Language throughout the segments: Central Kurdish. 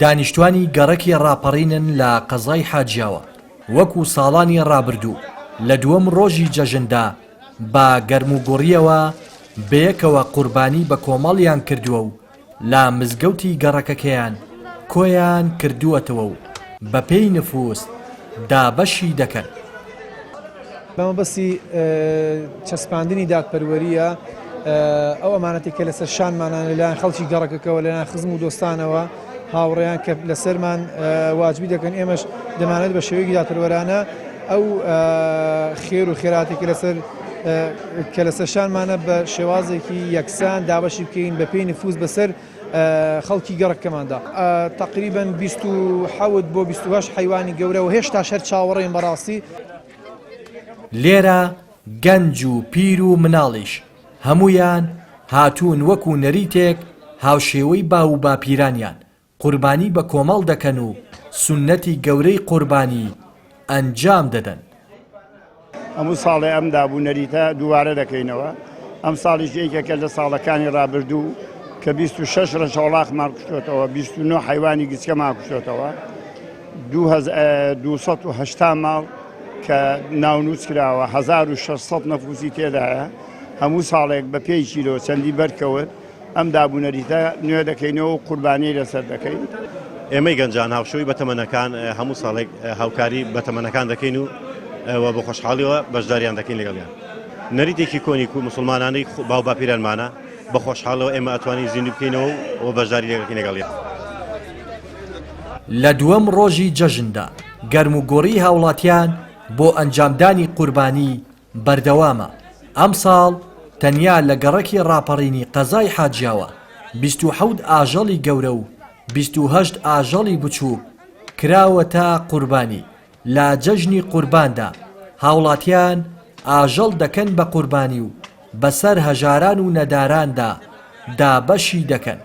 دانیشتوانی گەڕەکی ڕاپەڕینن لە قەزای حاجیاوە وەکو ساڵانی ڕابردوو لە دووەم ڕۆژی جەژندا بە گەرموگوڕیەوە بەیەکەوە قوربانی بە کۆمەڵیان کردووە و لە مزگەوتی گەڕەکەکەیان کۆیان کردووەتەوە و بە پێی نفوس دابەشی دەکەن. بەمەبەستی چەسپاندنی دادپەروەریە ئەو ئەمانەتی کە لەسەر شانمانان لەلایەن خەڵکی گەڕەکەکەەوە لەلایەن خزم و دۆستانەوە هاوڕێیان کە لەسەرمان واجبی دەکەن ئێمەش دەمانێت بە شێوەیەکی دادپەروەرانە ئەو خێر و خێراتێکی کە لەسەر شانمانە بە شێوازێکی یەکسان دابەشی بکەین بە پێی نفوس بەسەر خەڵکی گەڕەکەماندا. تقریباً 27 بۆ 28 حیوانی گەورە و هێشتا شەر چاوەڕێن بەڕاستی. لێرە گەنج و پیر و مناڵیش هەمویان هاتوون وەکو نەریتێک هاوشێوەی باو و باپیرانیان قوربانی بە کۆمەڵ دەکەن و سونەتی گەورەی قوربانی ئەنجام دەدەن. هەموو ساڵێ ئەم دابوو نەریتە دووبارە دەکەینەوە. ئەم ساڵیش یەکێکە لە ساڵەکانی ڕابردوو کە 26 ڕەشەوڵاقمان کوشتۆتەوە 29 حیوانی گچکەمان کوشتۆتەوە 280 ماڵ کە ناونووس کراوە 1600 نەفوسی تێدایە. هەموو ساڵێک بە پێی کیلۆ چەندی بەرکەوت ئەم دابوونەریتە نوێ دەکەینەوە و قوربانی لەسەر دەکەین. ئێمەی گەنجان هاوشەوی بەتەمەنەکان هەموو ساڵێک هاوکاری بەتەمەنەکان دەکەین و بە خۆشحاڵیەوە بەشداریان دەکەین لەگەڵیان. نەریتێکی کۆنی و مسلمانانەی باو باپیرانمانە بە خۆشحاڵەوە ئێمە ئەتوانین زیندوو بکەینەوە و بەشداری لەگەڵین لەگەڵیان. لە دووەم ڕۆژی جەژندا گەرموگۆڕی هاوڵاتیان بۆ ئەنجامدانی قوربانی بەردەوامە. ئەم ساڵ تەنیا لە گەڕەکی ڕاپەڕینی قەزای حاجیاوە 27 ئاژەڵی گەورە و 28 ئاژەڵی بچووک کراوەتە قوربانی. لە جەژنی قورباندا هاوڵاتیان ئاژەڵ دەکەن بە قوربانی و بەسەر هەژاران و نەداراندا دابەشی دەکەن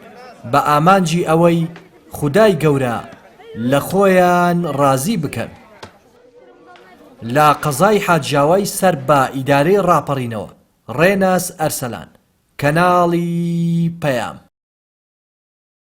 بە ئامانجی ئەوەی خودای گەورە لە خۆیان ڕازی بکەن. لە قەزای حاجیاوای سەر بە ئیدارەی ڕاپەڕینەوە ڕێناس ئەرسەلان کەناڵی پەیام.